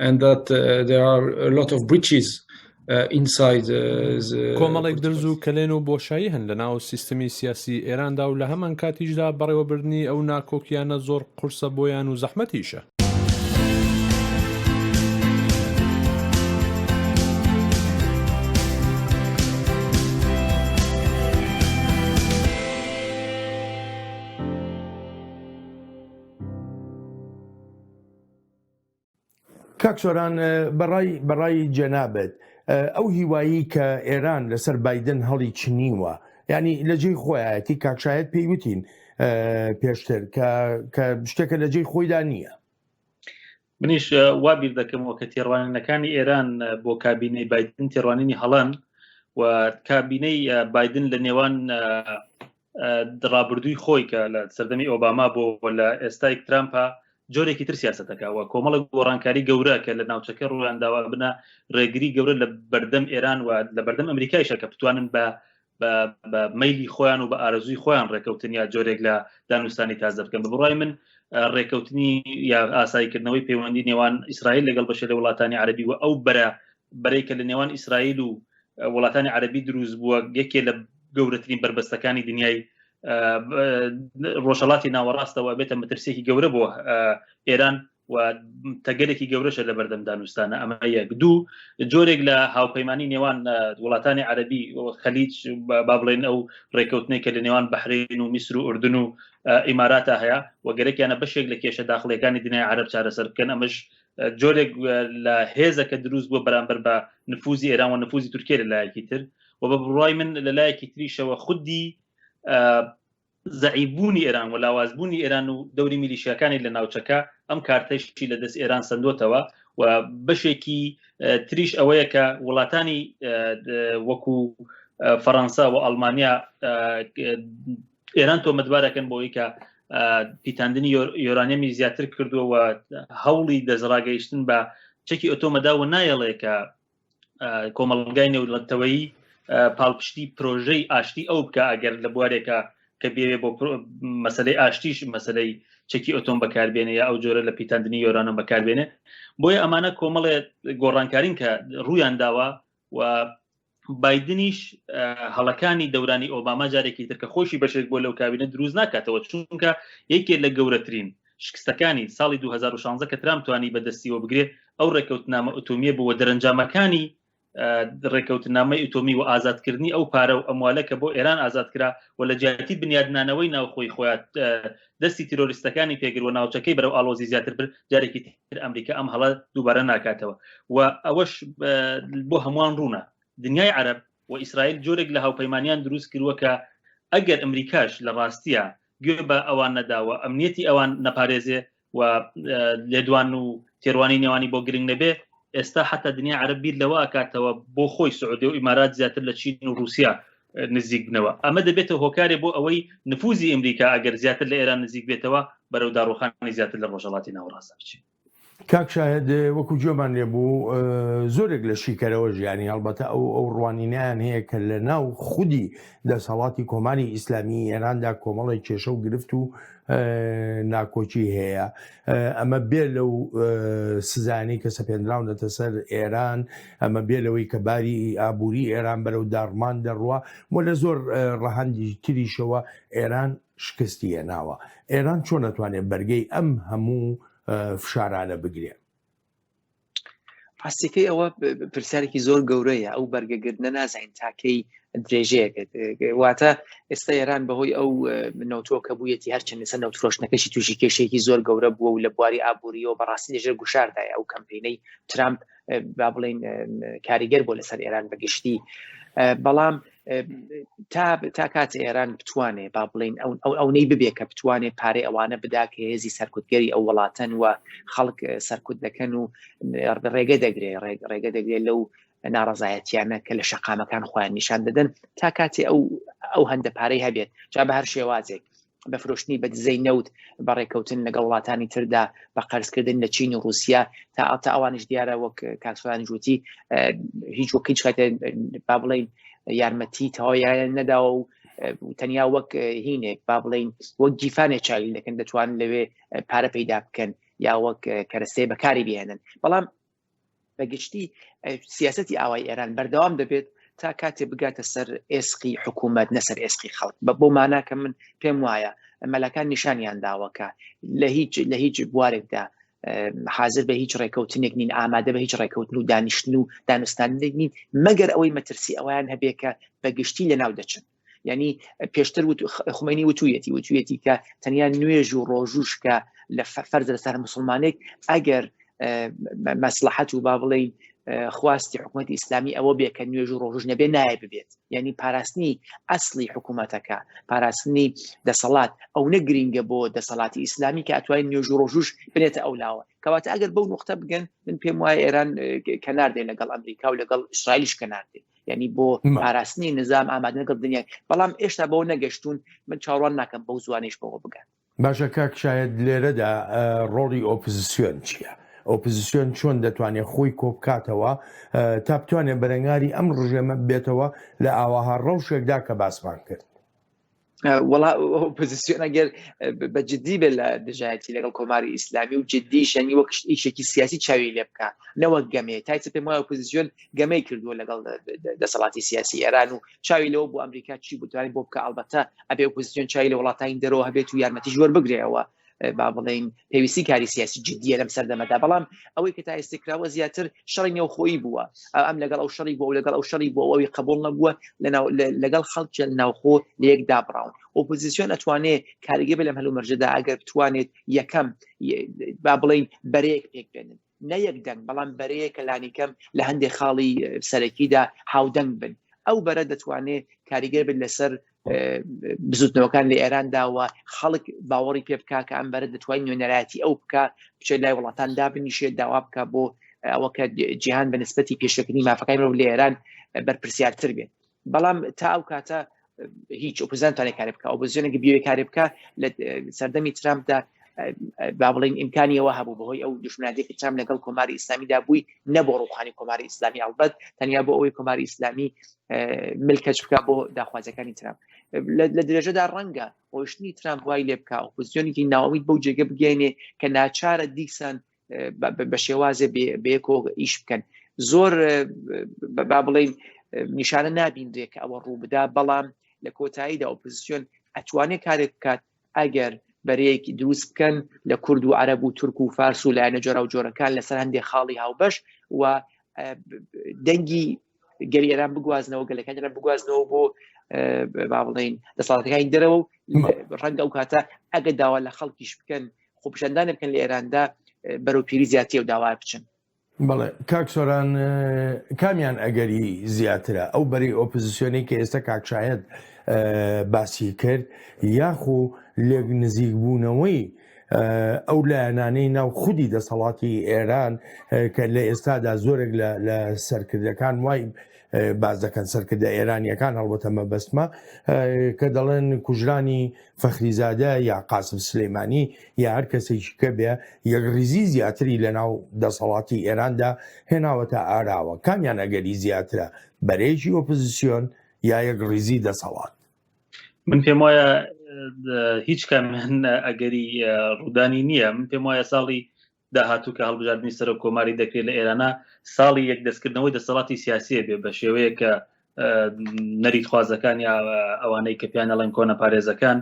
[SPEAKER 5] And that there are a lot of breaches inside
[SPEAKER 3] کۆمەڵێک درز و کەلێن و بۆشایی هەن لە ناو سیستمی سیاسی ئێراندا و لە هەمان کاتیشدا بەڕێوەبردنی ئەو ناکۆکیانە زۆر قورسە بۆیان و زەحمەتیشە.
[SPEAKER 1] کاکسۆران بەڕای جەنابەت ئەو هیوایی کە ئێران لەسەر بایدن هەڵی چنیوە ینی لە جێی خۆیەتی کاکشایەت پێیوتین پێشتر کە شتێکە لە جێی خۆیدا نییە.
[SPEAKER 7] منیش وابیر دەکەمەوە کە تێڕوانینەکانی ئێران بۆ کابینەی بایدن تێڕوانینی هەڵەن و کابینەی بایدن لە نێوان ڕابردووی خۆی کە لە سەردەمی ئۆباما بۆ لە ئێستای ترامپە جۆرێکی تر سیاسەتەکە و کۆمەڵک گۆڕانکاری گەورە کە لە ناوچەکە ڕوویانداوە بنە ڕێگری گەورە لە بەردەم ئێران و لە بەردەم ئەمریکایشە کە بتوانن بە مەیلی خۆیان و بە ئارەزووی خۆیان ڕێکەوتنیا جۆرێک لە دانوستانی تازە بکەن. بەڕای من ڕێکەوتنی یا ئاساییکردنەوەی پەیوەندی نێوان ئیسرائیل لەگەڵ بەشێ لە وڵاتانی عەرەبی و ئەو بەرەیکە لە نێوان ئیسرائیل و وڵاتانی عەرەبی دروست بووە یەکێ لە گەورەترین بربەستەکانی دنیای ڕۆژهەڵاتی ناوەڕاستەوە بێتە مەترسێکی گەورە بۆ ئێران و تەگەلێکی گەورەشە لە بەردەم دانوستانە. ئەمە یەک. دوو جۆرێک لە هاوپەیمانی نێوان وڵاتانی عەرەبی خەلیج با بڵێن ئەو ڕێکەوتنێک کە لە نێوان بەحرین و میسر و ئوردن و ئیماراتە هەیە و گەرەکیانە بەشێک لە کێشە داخڵیەکانی دنیای عەرەب چارەسەر بکەن. ئەمەش جۆرێک لە هێزەکە دروست بووە بەرامبەر بە نفوزی ئێران و نفوزی تورکیە لە لایەکی تر و بە بڕای من لە لایەکی تریشەوە خودی زەعیبوونی ئێران و لاوازبوونی ئێران و دەوری میلیشیەکانی لە ناوچەکە ئەم کارتەشی لە دەست ئێران سندۆتەوە و بەشێکی تریش ئەوەیە کە وڵاتانی وەکو فەڕەنسا و ئەڵمانیا ئێران تۆمەتبارەکەن بۆی کە پیتاندنی یۆرانیەمی زیاتر کردووە و هەوڵی دەزڕاگەیشتن بە چەکی ئۆتۆمەدا و نایەڵێ کە کۆمەڵگای نێودەوڵەتەوەیی پاڵپشتی پرۆژەی ئاشتی ئەو بکە ئەگەر لە بوارێکە کە بێ بۆ مەسلەی ئاشتیش مەسلەی چەکی ئۆتۆم بەکاربێنێ یا ئەو جۆرە لە پیتاندنی یۆرانە بەکاربێنێ. بۆیە ئەمانە کۆمەڵێ گۆڕانکارین کە ڕوویان داوە و بایدنیش هەڵەکانی دەورانی ئۆباما جارێکی تر کە خۆشی بەشێک بۆ لەو کابینە دروست ناکاتەوە چونکە یەکێک لە گەورەترین شکستەکانی ساڵی 2016 کە ترامپ توانی بەدەستیەوە بگرێت ئەو ڕێکەوتنامە ئۆتۆمیە بووە دەرەنجامەکانی ڕێکەوتنامەی ئۆتۆمی و ئازادکردنی ئەو پارە و ئەموالە کە بۆ ئێران ئازادکرا و لە جیاتی بنیادنانەوەی ناوخۆی خۆیان دەستی تیرۆریستەکانی پێگروە ناوچەکەی بەرەو ئالۆزی زیاتر بر جارێکی تر ئەمریکا ئەم هەڵە دووبارە ناکاتەوە و ئەوەش بۆ هەمووان ڕوونە. دنیای عەرەب و ئیسرائیل جۆرێک لە هاوپەیمانیان دروست کردووە کە ئەگەر ئەمریکاش لە ڕاستیە گوێ بە ئەوان نەداوە ئەمنیەتی ئەوان نەپارێزێ و لێدوان و تێڕوانی نێوانی بۆ گرنگ نەبێ ئێستا حتا دنیا عەرەب بیر لەوە ئاکاتەوە بۆ خۆی سعودی و ئیمارات زیاتر لە چین و رووسیا نزیک بنەوە. ئەمە دەبێتە هۆکارێ بۆ ئەوەی نفوزی ئەمریکا ئەگەر زیاتر لە ئێران نزیک بێتەوە بەرەو داڕۆخانی زیاتر لە ڕۆژهەڵاتی ناوەڕاستە بچێت.
[SPEAKER 1] کاک شاهد وەکو جۆمان لێبوو زۆرێک لە شیکەرەوە ژیانی هەڵبەتە ئەو ڕوانینیان هەیە کە لە ناو خودی دەسەڵاتی کۆماری ئیسلامی ئێراندا کۆمەڵی کێشە و گرفت و ناکۆچی هەیە. ئەمە بێ لەو سزانەی کە سەپێنراونەتە سەر ئێران، ئەمە بێ لەوەی کە باری ئابووری ئێران بەرەو داڕمان دەڕوە و لە زۆر ڕەهەندی تریشەوە ئێران شکستی هێناوە. ئێران چۆن نەتوانێت بەرگەی ئەم هەموو فشارانە بگرێ؟
[SPEAKER 6] حسیکەی ئەوە پرسیارێکی زۆر گەورەیە ئەو بەرگەگرتنە نازانین تاکەی درێژەیەکێت واتە ئێستا ئێران بەهۆی ئەو نەوتۆ کە بوویەتی هەرچەند لەسەر نەوتفرۆشتنەکەشی تووشی کێشەیەکی زۆر گەورە بووە و لە بواری ئابووریەوە بەڕاستی لەژێر گوشاردایە ئەو کەمپینەی ترامپ با بڵێن کاریگەر بۆ لەسەر ئێران بەگشتی بەڵام تا کاتێ ئێران بتوانێ با بڵین ئەوەی ببێ کە بتوانێت پارەی ئەوانە بدا کە هێزی سەرکوتگەری ئەو وڵاتەن و خەڵک سەرکوت دەکەن و ڕێگە دەگرێت لەو ناڕەزایەتیانە کە لە شەقامەکان خۆیان نیشان دەدەن تا کاتێ ئەو هەندە پارەی هەبێت جا بە هەر شێوازێک بە فرۆشتنی بە دزەی نەوت بە ڕێکەوتن لەگەڵ وڵاتانی تردا بە قەرزکردن لە چین و رووسیا تا ئەوانش دیارە وەک کاکسۆیان جوتی هیچ وەکیچ با بڵین یارمەتی تەواویان نەداوە و تەنیا وەک هینێک با بڵین وەک گیفانێک چاویل دەکەن دەتوانن لەوێ پارە پەیدا بکەن یا وەک کەرەستەی بەکاری بێنن بەڵام بەگشتی سیاسەتی ئاوای ئێران بەردەوام دەبێت تا کاتێ بگاتە سەر ئێسقی حکوومەت نەسەر ئێسقی خەڵک بۆ ماناکە من پێم وایە مەلەکان نیشانیان داوەکە لە هیچ بوارێکدا حاضر بە هیچ ڕێکەوتنێک نین ئامادە بە هیچ ڕێکەوتن و دانیشتن و دانوستانێک نین مەگەر ئەوەی مەترسی ئەویان هەبێ کە بەگشتی لە ناو دەچن یعنی پێشتر خومینی وتویەتی کە تەنیا نوێژ و ڕۆژوش کە لە فەرز لەسەر مسلمانێک ئەگەر مەسلحەت و با بڵێ خواستی حکوومەتی ئیسلامی ئەوە بێ کە نوێژ و ڕۆژوش نەبێ نایە ببێت یعنی پاراستنی ئەسلی حکوومەتەکە پاراستنی دەسەڵات ئەو نەگرینگە بۆ دەسەڵاتی ئیسلامی کە ئەتوانین نوێژ و ڕۆژوش بنێتە ئەولاوە کەواتە ئەگەر بەو نقطە بگەن من پێم وایە ئێران کەناردێن لەگەڵ ئەمریکا و لەگەڵ ئیسرائیلیش کەناردێن یعنی بۆ پاراستنی نظام ئامادە لەگەڵ دنیا بەڵام ئێشتا بەوە نەگەشتون من چاوەڕوان ناکەم بەو زوانیش بەوە بگەن
[SPEAKER 1] باشە کاک شاید لێرەدا ڕۆڵی ئۆپۆزیسیۆن چییە؟ ئۆپۆزیسیۆن چۆن دەتوانێت خۆی کۆبکاتەوە تا بتوانێت بەرەنگاری ئەم ڕژێمە بێتەوە لە ئاواها ڕەوشێکدا کە باسمان کرد
[SPEAKER 6] وڵا ئۆپۆزیسیۆن ئەگەر بە جددی بێت لە دژایەتی لەگەڵ کۆماری ئیسلامی و جددی شەنی وەک ئیشێکی سیاسی چاوی لێ بکە نەوەک گەمێ تایچە پێم وایە ئۆپۆزیسیۆن گەمەی کردووە لەگەڵ دەسەڵاتی سیاسی ئێران و چاوی لەوە بۆ ئەمریکا چی بوتوانانی بۆ بکە ئەلبەتە ئەبێ ئۆپۆزیسیۆن چاوی لە وڵاتانی دەرەوە هەبێت و یارمەتی ژوەر بگرێەوە با بڵین پێویستی کاری سیاسی جددیە لەم سەردەمەدا بەڵام ئەوەی کە تا ئێستاکراوە زیاتر شەڕی نێوخۆیی بووە ئەم لەگەڵ ئەو شەڕی بووە و لەگەڵ ئەو شەڕی بووە ئەوەی قبول نەبووە لەگەڵ خەڵکی ناوخۆ لە یەک دابڕاون ئۆپۆزیسیۆن ئەتوانێت کاریگە بێ لەم هەلو مەرجەدا ئەگەر بتوانێت یەکەم با بڵین بەرەیەک پێک بێنن نە یەک دەنگ بەڵام بەرەیەکە لانیکەم لە هەندێک خاڵی سەرەکیدا هاودەنگ بن ئەو بەرە دەتوانێت کاریگەر بن لەسەر بزوتنەوەکان لە ئێرانداوە خەڵک باوەڕی پێ بکە کە ئەم بەرە دەتوانین نوێنەرایەتی ئەو بکە بچێت لای وڵاتان دابنیشێت داوا بکە بۆ ئەوە کە جیهان بە نسبەتی پێشەکردنی مافەکانی مرۆڤ لە ئێران بەرپرسیارتر بێت بەڵام تا ئەو کاتە هیچ ئۆپۆزیسیۆن توانێت کاری بکە ئۆپۆزیسیۆنێکی بیەوەی کاری بکە لە سەردەمی ترامپدا با بڵین ئیمکانی ئەوە هەبوو بەهۆی ئەو دژمنایەتێکی ترامپ لەگەڵ کۆماری ئیسلامیدا بووی نەبوو ڕووخانی کۆماری ئیسلامی ئەڵبەت تەنیا بۆ ئەوەی کۆماری ئیسلامی ملکەچ بکە بۆ داخوازەکانی ترامپ لە درێژەدا ڕەنگە ڕۆیشتنی ترامپ وای لێ بکە ئۆپۆزیسیۆنێکی ناوەمید بەو جێگە بگەێنێ کە ناچارە دیسان بە شێوازێ بەیەکۆ ئیش بکەن زۆر با بڵین نیشانە نابیندرێت کە ئەوە ڕوو بدا بەڵام لە کۆتاییدا ئۆپۆزیسیۆن ئەتوانێت کارێک بکات ئەگەر بەرەیەکی دروست بکەن لە کورد و عەرەب و تورک و فارس و لایەنە جۆرا و جۆرەکان لەسەر هەندێک خاڵی هاوبەش و دەنگی گەلی ئێران بگوازنەوە گەلەکانی ئێران بگوازنەوە بۆ با بڵین دەسەڵاتەکانی دەرەوە و ڕەنگە ئەو کاتە ئەگە داوا لە خەڵکیش بکەن خۆپیشاندانە بکەن لە ئێراندا بەرەو پیری زیاتر و داوا بچن
[SPEAKER 1] بەڵێ کاک سۆران کامیان ئەگەری زیاترە ئەو بەری ئۆپۆزیسیۆنی کە ئێستا کاکشایەت باسی کرد یاخۆ لێک نزیک بوونەوەی ئەو لایەنانەی ناو خودی دەسەڵاتی ئێران کە لە ئێستادا زۆرێک لە سەرکردەکان وای باز دەکەن سەرکردە ئێرانیەکان هەڵبەتە مەبەستمە کە دەڵێن کوژرانی فەخریزادە یا قاسم سلەیمانی یا هەر کەسێکی کە بێ یەکڕیزی زیاتری لە ناو دەسەڵاتی ئێراندا هێناوەتە ئاراوە کامیان ئەگەری زیاترە بەرێژی ئۆپۆزیسیۆن یا یەکڕیزی دەسەڵات
[SPEAKER 7] من پێم وایە هیچ کامیان ئەگەری ڕوودانی نییە من پێم وایە ساڵی داهاتوو کە هەڵبژاردننی سەر کۆماری دەکرێت لە ئێرانە ساڵی یەکدەستکردنەوەی دەسەڵاتی سیاسیە بێ بە شێوەیە کە نەریت خوازەکان یا ئەوانەی کە پیان ئەڵێن کۆنە پارێزەکان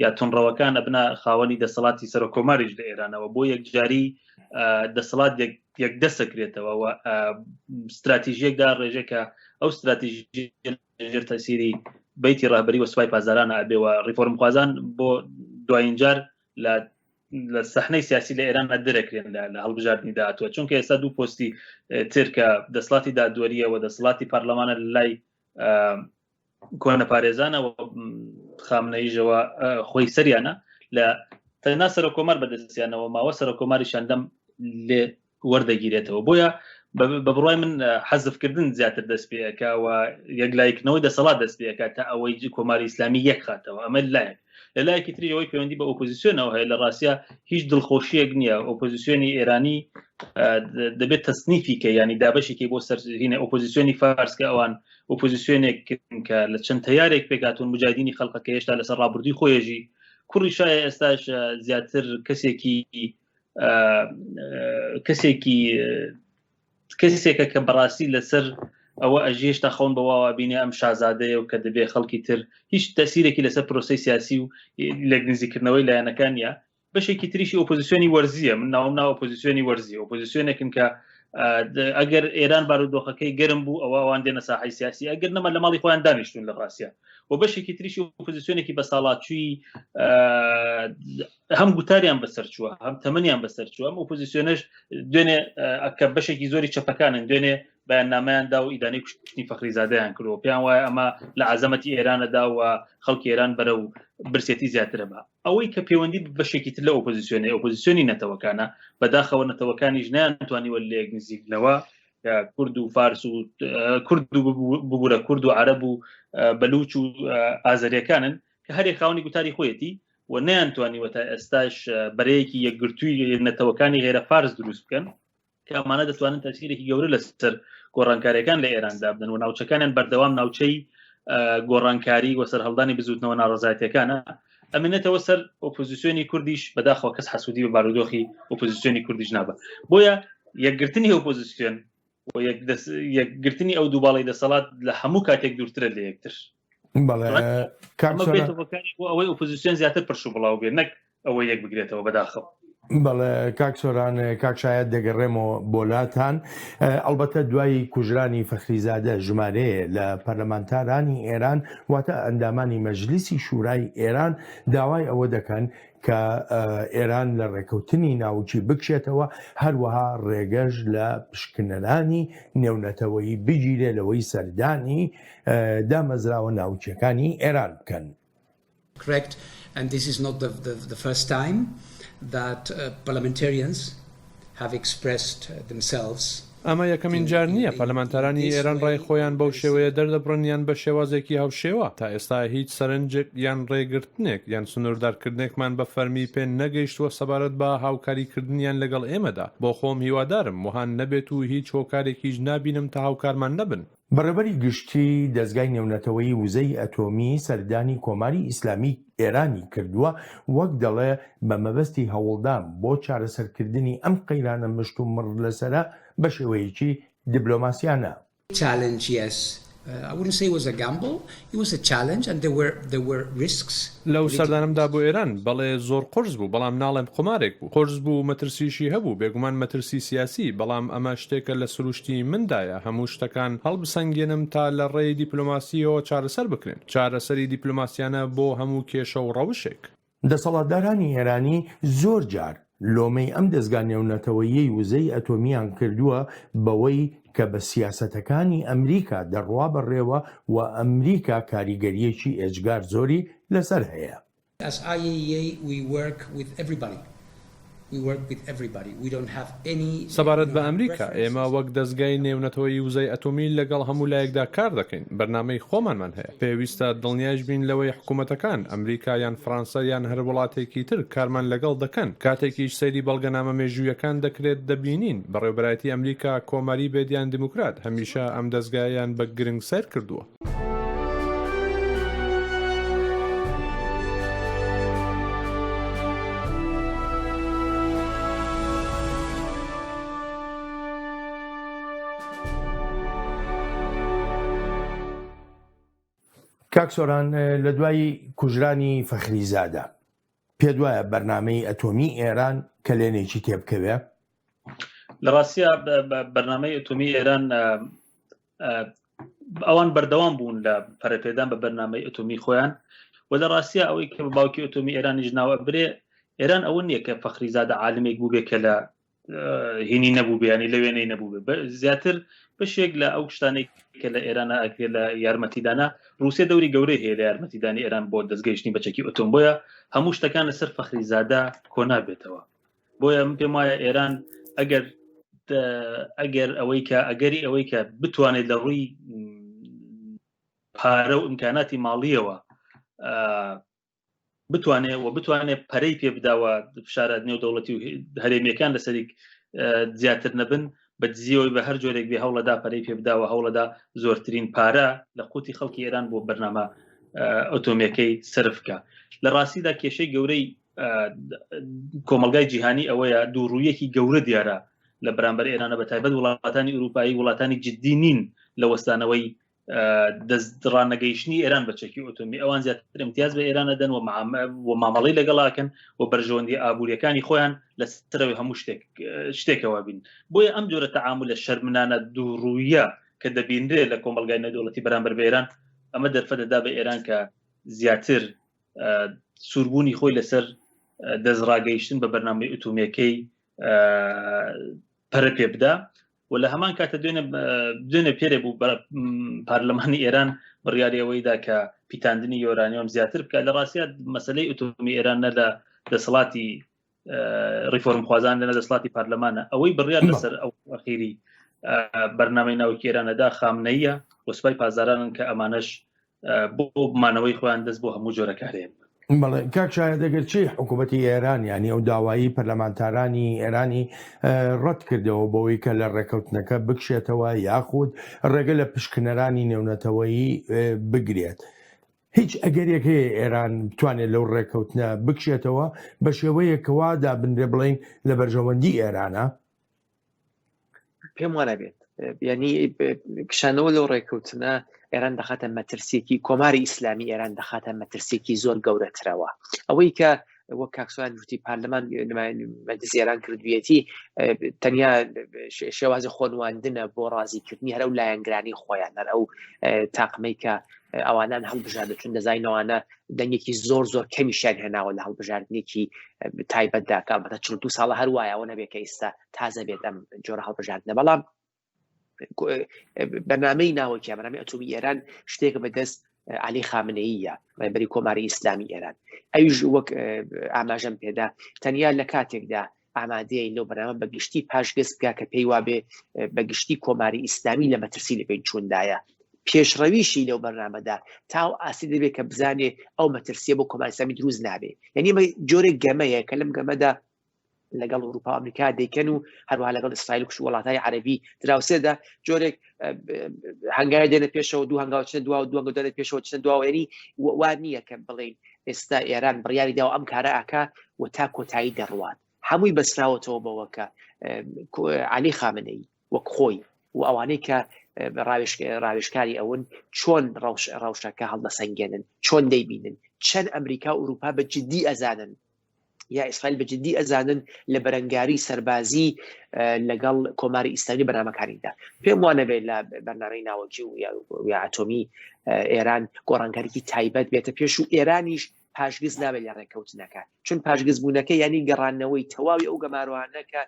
[SPEAKER 7] یا تونڕەوەکان ئەبنا خاوەنی دەسەڵاتی سەر کۆماریش لە ئێرانەوە بۆ یەکجاری دەسەڵات یەکدەستەکرێتەوە و استراتیژیەکدا ڕێژێکە ئەو استراتیژی ژێر تەسیری بیتی ڕاهبەری و سوپای پازارانە ئەبێەوە ریفۆرم خوازان بۆ دوایین جار لە سەحنەی سیاسی لە ئێرانە دەرەکرێن لە هەڵبژاردننی داهاتوە چونکە ئێستا دوو پۆستی ترکە دەسەڵاتی دادوەریە و دەسەڵاتی پارلەمانە لە لای کۆنە پارێزانە و خامنەیژەوە خۆی سەریانە لە تەنها سەرۆکۆمار بەدەستیانەوە ماوە سەرۆکۆماریشان دەم لێ وەردەگیرێتەوە بۆیە بە بڕای من حەزفکردن زیاتر دەست پێەکە و یەکلایکردنەوەی دەسەڵات دەست پێەکە تا ئەوەی کۆماری ئیسلامی یەک خاتەوە ئەمە لایەک لە لایەکی تری ئەوەی پەیوەندی بە ئۆپۆزیسیۆنەوە هەیە لە ڕاستە هیچ دڵخۆشیەک نییە ئۆپۆزیسیۆنی ئێرانی دەبێت تەسنیفی کە ینی دابەشێکی بۆ سەرهینە ئۆپۆزیسیۆنی فارسکە ئەوان ئۆپۆزیسیۆنێک کە لە چەند تەیارێک پێکاتون مجاهدینی خەڵقەکە هێشتا لەسەر ڕابردووی خۆیەژی کوڕی شایە ئێستاش زیاتر کەسێکە کە بەڕاستی لەسەر ئەوە ئەژێشتا خەون بەواوە بینێ ئەم شازادەیە و کە دەبێ خەڵکی تر هیچ تەسیرێکی لەسەر پرۆسی سیاسی و لەگنزیکردنەوەی لایەنەکانە بەشێکی تریشی ئۆپۆزیسیۆنی وەرزیە من ناوم ئۆپۆزیسیۆنی وەرزی ئۆپۆزیسیۆنێکن کە ئەگەر ئێران بارودۆخەکەی گەرم بوو ئەوە ئەوان دێنە ساحەی سیاسی ئەگەر نەما لە ماڵی خۆیان دانیشتون لە ڕاستە و بەشێکی تریشی ئۆپۆزیسیۆنێکی بە ساڵاتچووی هەم گوتاریان بەسەرچووە هەم تەمەنیان بەسەرچووە ئەم ئۆپۆزیسیۆنەش دوێنێ کە بەشێکی زۆری چەپەکانن دوێنێ بەیاننامەیاندا و ئیدانەی کوشتنی فەخریزادەیان کردەوە پێیان وایە ئەمە لە عەزەمەتی ئێرانەدا و خەڵکی ئێران بەرە و برسێتی زیاترە بە ئەوەی کە پەیوەندی بەشێکی تر لە ئۆپۆزیسیۆنی نەتەوەکانە بەداخەوە نەتەوەکانیش نەیانتوانیوە لە یەکنزیکردنەوە کورد و فارس و کورد و ببوورە کورد و عەرەب و بەلوچ و ئازەریەکانن کە هەرێک خاوەنی گوتاری خۆیەتی و نەیانتوانیوە تا ئێستاش بەرەیەکی یەکگرتووی نەتەوەکانی غێرە فارس دروست بکەن کە ئەمانە دەتوانن تەسیرێکی گەورە لەسەر گۆڕانکاریەکان لە ئێراندا بدەن و ناوچەکانیان بەردەوام ناوچەی گۆڕانکاری و سەرهەڵدانی بزوتنەوە ناڕەزایەتیەکانە ئەمێنێتەوە سەر ئۆپۆزیسیۆنی کوردیش بەداخەوە کەس حەسوودی بە بارودۆخی ئۆپۆزیسیۆنی کوردیش نابە بۆیە یەکگرتنی ئۆپۆزیسیۆن و یەکگرتنی ئەو دووباڵی دەسەڵات لە هەموو کاتێک دوورترە لە یەکتر ئەوەی ئۆپۆزیسیۆن زیاتر پرش و بڵاو بێت نەک ئەوەی یەک بگرێتەوە بەداخەوە
[SPEAKER 1] بەڵێ کاکسۆران کاکشایەت دەگەڕێمەوە بۆلاتان ئەلبەتە دوای کوژرانی فەخریزادە ژمارەیە لە پەرلەمانتارانی ئێران واتە ئەندامانی مەجلیسی شورای ئێران داوای ئەوە دەکەن کە ئێران لە ڕێکەوتنی ناوچی بکشێتەوە هەروەها ڕێگەش لە پشکنەرانی نێونەتەوەی بگیرێ لەوەی سەردانی دامەزراوە ناوچەکانی ئێران بکەن.
[SPEAKER 10] Correct, and this is not the first time that parliamentarians have expressed themselves.
[SPEAKER 3] ئەمە یەکەمین جار نییە پەرلەمانتارانی ئێران ڕای خۆیان بەو شێوەیە دەردەبڕنیان بە شێوازێکی هەوشێوە تا ئێستا هیچ سەرنجێک یان ڕێگرتنێک یان سنووردارکردنێکمان بە فەرمی پێ نەگەیشتووە سەبارەت بە هاوکاریکردنیان لەگەڵ ئێمەدا بۆ خۆم هیوادارم وهان نەبێت و هیچ هۆکارێکیش نابینم تا هاوکارمان نەبن.
[SPEAKER 1] بەڕێبەری گشتی دەستگای نێونەتەوەی وزەی ئەتۆمی سەردانی کۆماری ئیسلامی ئێرانی کردووە وەک دەڵێ بە مەبەستی هەوڵدان بۆ چارەسەرکردنی ئەم قەیرانە مشت و مڕ لەسرە بە شێوەیەکی دیبلۆماسیانە.
[SPEAKER 10] Challenge, yes. I wouldn't say it was a gamble, it was a challenge and there were risks.
[SPEAKER 3] لەو سەردانمدا بۆ ئێران بەڵێ زۆر قرس بوو بەڵام ناڵێم قمارێک بوو قرس بوو مەترسیشی هەبوو بێگومان مەترسی سیاسی بەڵام ئەمە شتێکە لە سروشتی مندایە هەموو شتەکان هەڵبسەنگێنم تا لە ڕێی دیپلۆماسیەوە چارەسەر بکرێن چارەسەری دیپلۆماسیانە بۆ هەموو کێشە و ڕەوشێک.
[SPEAKER 1] دەسەڵاتدارانی ئێرانی زۆر جار لۆمەی ئەم دەستگا نێونەتەوەیی وزەی ئەتۆمیان کردووە بەوەی کە بە سیاسەتەکانی ئەمریکا دەڕوا بەڕێوە و ئەمریکا کاریگەریەکی ئێجگار زۆری لەسەر هەیە.
[SPEAKER 10] As IAEA we work with everybody.
[SPEAKER 3] سەبارەت بە ئەمریکا ئێمە وەک دەستگای نێونەتەوەی وزەی ئەتۆمی لەگەڵ هەموو لایەکدا کار دەکەین بەرنامەی خۆمانمان هەیە پێویستە دڵنیاش بین لەوەی حکوومەتەکان ئەمریکا یان فەڕەنسا یان هەر وڵاتێکی تر کارمان لەگەڵ دەکەن کاتێکیش سەیری بەڵگەنامە مێژوویەکان دەکرێت دەبینین بەڕێوەبەرایەتی ئەمریکا کۆماری بێدیان دیموکرات هەمیشە ئەم دەستگایان بە گرنگ سەر کردووە.
[SPEAKER 1] کاکسۆران لە دوای کوژرانی فەخریزادە پێ دوایە بەرنامەی ئەتۆمی ئێران کە لێنێکی تێبکەوێ؟
[SPEAKER 7] لە ڕاستیە بەرنامەی ئۆتۆمی ئێران ئەوان بەردەوام بوون لە پەرەپێدان بە بەرنامەی ئۆتۆمی خۆیان و لە ڕاستیە ئەوەی کە باوکی ئۆتۆمی ئێرانیش ناوە برێ ئێران ئەوە نییە کە فەخریزادە عالمێک بوو بێ کە لە هینی نەبوو بێنی لە وێنەی نەبوو بێ زیاتر بەشێک لە ئەو شتانێک کە لە ئێرانە ئەکرێت لە یارمەتیدانە رووسیا دەوری گەورەی هەیە لە یارمەتیدانی ئێران بۆ دەستگەیشتنی بەچەکی ئۆتۆم بۆیە هەموو شتەکان لەسەر فەخریزادە کۆنابێتەوە بۆیە من پێم وایە ئێران ئەگەر ئەوەی کە ئەگەری ئەوەی کە بتوانێت لە ڕووی پارە و ئیمکاناتی ماڵیەوە بتوانێت پەرەی پێ بداوە فشارە نێودەوڵەتی و هەرێمیەکان لەسەری زیاتر نەبن بە دزیەوەی بە هەر جۆرێک بێ هەوڵەدا پەرەی پێ بداوە هەوڵەدا زۆرترین پارە لە قوتی خەڵکی ئێران بۆ بەرنامە ئۆتۆمیەکەی سرفکە لە ڕاستیدا کێشەی گەورەی کۆمەلگای جیهانی ئەوەیە دووڕوویەکی گەورە دیارە لە بەرامبەر ئێرانە بە تایبەت وڵاتانی ئوروپایی وڵاتانی جددی نین لە وەستانەوەی دەستڕانەگەیشتنی ئێران بەچەکی ئۆتۆمی ئەوان زیاتر امتیاز بە ئێرانە دەن و مامەڵی لەگەڵاکەن و بەرژەوەندی ئابوووریەکانی خۆیان لە سەرەوەی هەموو شتێکەوە بین بۆیە ئەم جۆرە تەعامل لە شەرمنانە دووڕوویە کە دەبینرێت لە کۆمەلگای نێودەوڵەتی بەرامبەر بە ئێران ئەمە دەرفەتەدا بە ئێران کە زیاتر سووربوونی خۆی لەسەر دەستڕاگەیشتن بە بەرنامەی ئۆتۆمیەکەی پەرە پێ بدا و لە هەمان کاتە دوێنێ پێرێ بوو پارلەمانی ئێران بڕیاریەوەیدا کە پیتاندنی یۆرانیۆم زیاتر بکە لە ڕاستیە مەسلەی ئۆتۆمی ئێران نە لە دەسەڵاتی ریفۆرم خوازان لە دەسەڵاتی پارلەمانە ئەوەی بڕیار لەسەر ئەو ئەخیری بەرنامەی ناوکی ئێرانەدا خامنەیە و سوپای پازارانن کە ئەمانەش بۆ بمانەوەی خۆیان دەست بۆ هەموو جۆرە کارێن
[SPEAKER 1] بەڵێ کاک شایە دەگەر چی حکوومەتی ئێران ینی ئەو داوایی پەرلەمانتارانی ئێرانی ڕەت کردەوە بەوەی کە لە ڕێکەوتنەکە بکشێتەوە یاخود ڕێگە لە پشکنەرانی نێونەتەوەیی بگرێت هیچ ئەگەرێک هەیە ئێران بتوانێت لەو ڕێکەوتنە بکشێتەوە بە شێوەیەکەوە دابنرێ بڵین لە بەرژەوەندی ئێرانە
[SPEAKER 6] پێم وانە بێت ینی کشانەوە لەو ڕێکەوتنە ئێران دەخاتە مەترسێکی کۆماری ئیسلامی ئێران دەخاتە مەترسێکی زۆر گەورەترەوە ئەوەی کە وەک کاکسوان وتی پارلەمان مەجلیس ئێران کردویەتی تەنیا شێوازی خۆنواندنە بۆ ڕازیکردنی هەر ئەو لایەنگرانی خۆیان هەر ئەو تاقمەی کە ئەوانان هەڵبژاردە چون دەزانینەوەوانە دەنگێکی زۆر زۆر کەمیشیان هێناوە لە هەڵبژاردنێکی تایبەتدا کامەتە 42 ساڵە هەروایە ئەوە نەبێت کە ئێستا تازە بێت ئەم جۆرە هەڵبژاردنە بەڵام بەرنامەی ناوەکی بەرنامەی ئۆتۆمی ئێران شتێکە بەدەست عەلی خامنەییە ڕێبەری کۆماری ئیسلامی ئێران ئەویش وەک ئاماژەم پێدا تەنیا لە کاتێکدا ئامادەیە لەو بەرنامە بەگشتی پاشگەز بکە کە پێی وابێ بەگشتی کۆماری ئیسلامی لە مەترسی لە بین چووندایە پێشڕەویشی لەو بەرنامەدا تاو ئاسی دەبێت کە بزانێ ئەو مەترسیە بۆ کۆماری ئیسلامی دروست نابێ یعنی جۆرێک گەمەیە کە لەم گەمەدا لەگەڵ ئەوروپا و ئەمریکا دەیکەن و هەروەها لەگەڵ ئیسرائیل و وڵاتانی عەرەبی دراوسێدا جۆرێک هەنگاوی دێنە پێشەوە دوو هەنگاو چنە دوا و دووە دێنە پێشەوە چنە دواوە ینی وان نییە کە بڵێن ئێستا ئێران بڕیاری داوە ئەم کارە ئاکا و تا کۆتایی دەڕوات هەمووی بەسراوەتەوە بەوە کە عەلی خامنەیی وەک خۆی و ئەوانەی کە ڕاوێژکاری ئەون چۆن ڕەوشەکە هەڵدەسەنگێنن چۆن دەیبینن چەند ئەمریکا و ئوروپا بە جددی ئەزانن یا ئیسرائیل بە جددی ئەزانن لە بەرەنگاری سەربازی لەگەڵ کۆماری ئیسلامی بەرنامەکانیدا پێم وانە بێت لە بەرنامەی ناوەکی و ئاتۆمی ئێران گۆڕانکاریی تایبەت بێتە پێش و ئێرانیش پاشگز نابێت لە ڕێکەوتنەکە چون پاشگزبوونەکە ینی گەڕانەوەی تەواوی ئەو گەماروانەکە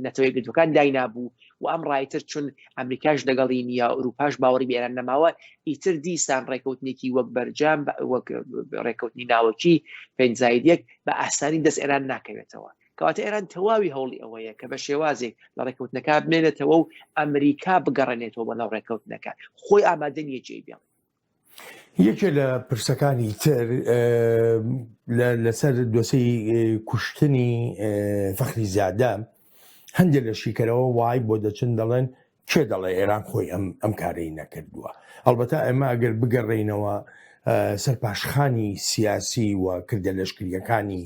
[SPEAKER 6] نەتەوەی گرتوەکان داینابوو و ئەم ڕایتر چون ئەمریکاش دەگەڵی نیە ئوروپاش باوەڕی بە ئێران نەماوە ئیتر دیسان ڕێکەوتنێکی وەک بەرجام وەک ڕێکەوتنی ناوەکی پێنجزایدێک بە ئاسانی دەست ئێران ناکەوێتەوە کەواتە ئێران تەواوی هەوڵی ئەوەیە کە بە شێوازێک لە ڕێکەوتنەکە بمێنێتەوە و ئەمریکا بگەڕێنێتەوە بە ناو ڕێکەوتنەکە خۆی ئامادە نیە جێی بێڵێ
[SPEAKER 1] یەکێ لە پرسەکانی تر لەسەر دۆسەی کوشتنی فەخریزادە هەندێک لە شیکەرەوە وای بۆ دەچن دەڵێن کێ دەڵێ ئێران خۆی ئەم کارەی نەکردووە ئەلبەتە ئێمە ئەگەر بگەڕێینەوە سەرپاشخانی سیاسی و کردە لەشکریەکانی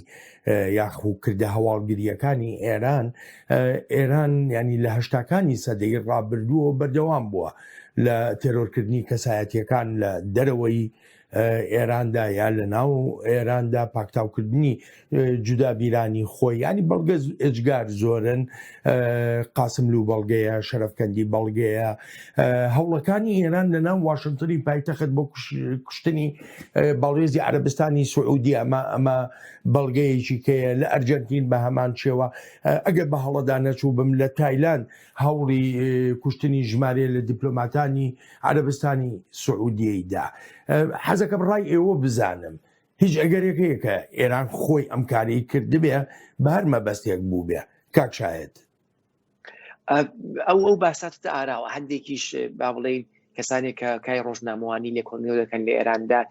[SPEAKER 1] یاخو کردە هەواڵگریەکانی ئێران ینی لە هەشتاکانی سەدەی ڕابردووە بەردەوام بووە لە تێرۆرکردنی کەسایەتیەکان لە دەرەوەی ئێراندا یا لە ناو ئێراندا پاکتاوکردنی جودابیرانی خۆی ینی بەڵگە ئێجگار زۆرن قاسملو بەڵگەیە شەرەفکەندی بەڵگەیە هەوڵەکانی ئێران لە ناو واشنگتنی پایتەخت بۆ کوشتنی بەڵێزی عەرەبستانی سعودی ئەمە بەڵگەیەکی کەیە لە ئەرجەنتین بە هەمان شێوە ئەگەر بە هەڵەدا نەچوو بم لە تایلان هەوڵی کوشتنی ژمارە لە دیپلۆماتانی عەرەبستانی سعودیەیدا حەزەکەم ڕای ئێوە بزانم هیچ ئەگەرێکەیە کە ئێران خۆی ئەم کارەی کردبێ بە هەر مەبەستێک بوو بێ کاک شایەت
[SPEAKER 6] ئەو باساتە ئاراوە هەندێکیش با بڵێن کەسانێک کە کای ڕۆژنامەوانی لێکۆڵینەوە دەکەن لە ئێراندا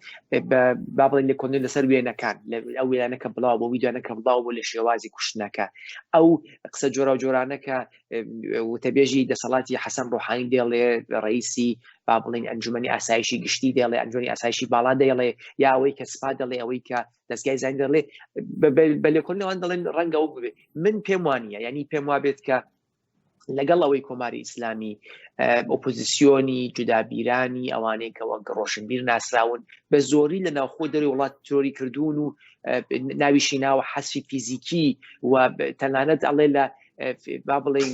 [SPEAKER 6] با بڵێن لێکۆڵینەوە لەسەر وێنەکان ئەو وێنانەکە بڵاو بۆ ویدیۆنەکە بڵاو بۆ لە شێوازی کوشتنەکە ئەو قسە جۆرە و جۆرانەکە وتەبێژی دەسەڵاتی حەسەن ڕۆحانی دێڵێ ڕئیسی با بڵێن ئەنجومەنی ئاسایشی گشتی دێڵێ ئەنجومەنی ئاسایشی باڵا دێڵێ یا ئەوەی کە سپا دەڵێ ئەوەی کە دەستگای زانین دەڵێ بە لێکۆڵینەوەوان دەڵێن ڕەنگە ئەو ببێ من پێم وانە ینی پێم وابێت کە لەگەڵ ئەوەی کۆماری ئیسلامی ئۆپۆزیسیۆنی جودابیرانی ئەوانەی کەوە ڕۆشنبیر ناسراون بە زۆری لە ناوخۆ دەری وڵات تۆری کردوون و ناویشی ناوە حەسفی فیزیکی و تەنانەت ئەڵێ لە با بڵێن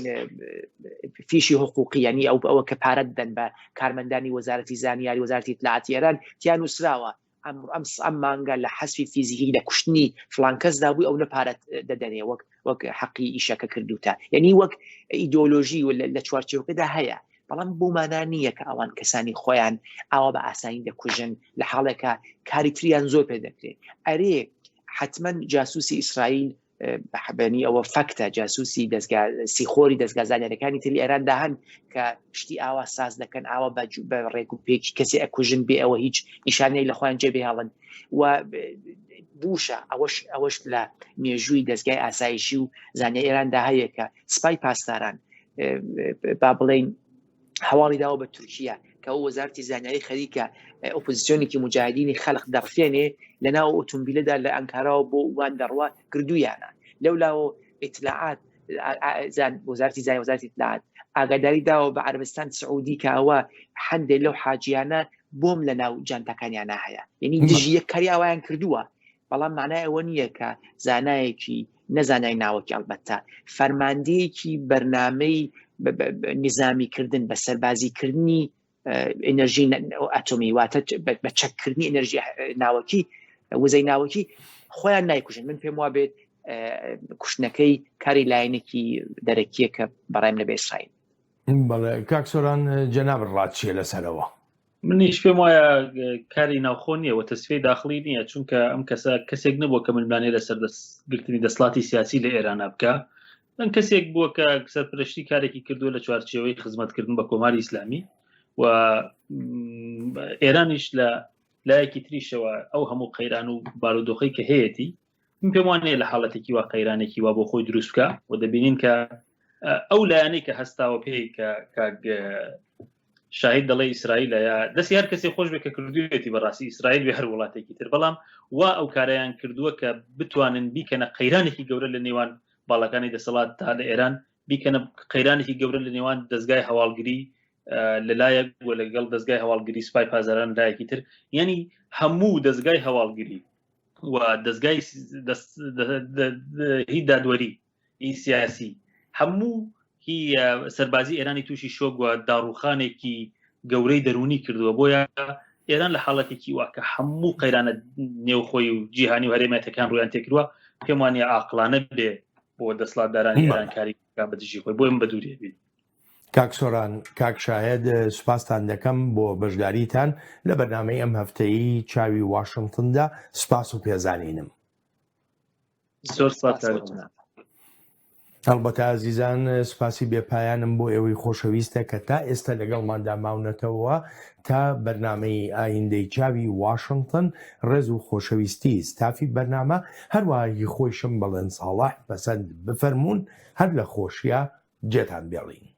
[SPEAKER 6] فیشی حقوقی ینی ئەوە کە پارەت دەن بە کارمەندانی وەزارەتی زانیاری وەزارەتی اطلاعاتی ئێران تیان نووسراوە ئەم مانگە لە حەسفی فیزیکی لە کوشتنی فڵان کەسدا بووی ئەو نەپارەت دەدەنێ وەک حەقی ئیشەکە کردوتە یعنی وەک ئیدۆلۆژی لە چوارچێوەکەدا هەیە بەڵام بۆمانە نییە کە ئەوان کەسانی خۆیان ئاوا بە ئاسانی دەکوژن لە حاڵێکە کاری تریان زۆر پێ دەکرێت ئەرێ حتمما جاسوسی ئیسرائیل بەحبەنی ئەوە فەکتە جاسوسی سیخۆری دەستگا زانیاریەکانی تری ئێراندا هەن کە شتی ئاوا ساز دەکەن ئاوا بە ڕێک و پێکی کەسی ئەکوژن بێ ئەوە هیچ نیشانەی لە خۆیان جێبێ هەڵن و بوشە ئەوەش لە مێژووی دەستگای ئاسایشی و زانیاری ئێراندا هەیە کە سپای پاسداران با بڵێن هەواڵی داوە بە تورکیا کە ئەو وەزارەتی زانیاری خەریکە ئۆپۆزیسیۆنێکی مجاهدینی خەلق دەڕفێنێ لە ناو ئۆتۆمبیلەدا لە ئەنکارەوە بۆ وان دەڕوا کردویانە لەولاوە ئیتلاعات وەزارەتی زانیاری وەزارەتی ئیتلاعات ئاگاداری داوە بە عەرەبستان سعودی کە ئەوە هەندێک لەو حاجیانە بۆم لە ناو جانتاکانیانە هەیە یعنی دژی یەک کاری ئەویان کردووە بەڵام معنای ئەوە نییە کە زانایەکی نەزانای ناوەکی ئەڵبەتە فەرماندەیەکی بەرنامەی نظامیکردن بە سەربازیکردنی ئەنەرژی ئەتۆمی واتە بە چەککردنی ئەنەرژی ناوەکی وزەی ناوەکی خۆیان نایکوژن من پێم وابێت کوشتنەکەی کاری لایەنێکی دەرەکیە کە بەڕایم لە بە ئیسرائیل
[SPEAKER 1] بەڵێ کاک سۆران جەناب ڕاتچیە لەسەرەوە
[SPEAKER 7] منیش پێم وایە کاری ناوخۆ نییە و تەسفەی داخلی نییە چونکە ئەم کەسێک نەبووە کە منبانێ لەسەر دەستگرتنی دەسڵاتی سیاسی لە ئێرانە بکە ئەم کەسێک بووە کە سەرپرشتی کارێکی کردووە لە چوارچێوەی خزمەتکردن بە کۆماری ئیسلامی و ئێرانیش لە لایەکی تریشەوە ئەو هەموو قەیران و بارودۆخەی کە هەیەی من پێم وانەیە لە حاڵەتێکی وا قەیرانێکی وا بۆ خۆی دروست بکە و دەبینین کە ئەو لایەنەی کە هەستاوە پێی کە شاهید دەڵێ ئیسرائیل یا دەستی هەر کەسی خۆش بێ کە کردوێتی بەڕاستی ئیسرائیل بێ هەر وڵاتێکی تر بەڵام وا ئەو کارەیان کردووە کە بتوانن بیکەنە قەیرانێکی گەورە لە نێوان باڵەکانی دەسەڵات تا لە ئێران بیکەنە قەیرانێکی گەورە لە نێوان دەستگای هەواڵگری لەلایەک و لەگەڵ دەستگای هەواڵگری سوپای پازاران لایەکی تر یعنی هەموو دەستگای هەواڵگری و دەستگای هی دادوەری هی سیاسی هەموو هی سەربازی ئێرانی تووشی شۆک و داڕوخانێکی گەورەی دەرونی کردووە بۆیە ئێران لە حاڵەتێکی واکە هەموو قەیرانە نێوخۆی و جیهانی و هەرێمەتەکان ڕویان تێکردووە پێم وانە عاقلانە بێ بۆ دەسڵاتدارانی ئێران کاری بە دژی خۆی بۆ بەدوورێ بێت
[SPEAKER 1] کاک سۆران کاک شاهێد سوپاسان دەکەم بۆ بەشداریتان لە بەرنامەی ئەم هەفتەیی چاوی واشنگتندا سوپاس و پێزانینم
[SPEAKER 7] زۆر سپاس
[SPEAKER 1] هەڵبەتە ئازیزان سوپاسی بێپایانم بۆ ئێوەی خۆشەویستە کە تا ئێستا لەگەڵماندا ماونەتەوە تا بەرنامەی ئایندەی چاوی واشنگتن ڕێز و خۆشەویستی ستافی بەرنامە هەروەهی خۆشم بەڵێن ساڵح پەسەند بفەرمونون هەر لە خۆشیە جێتان بێڵین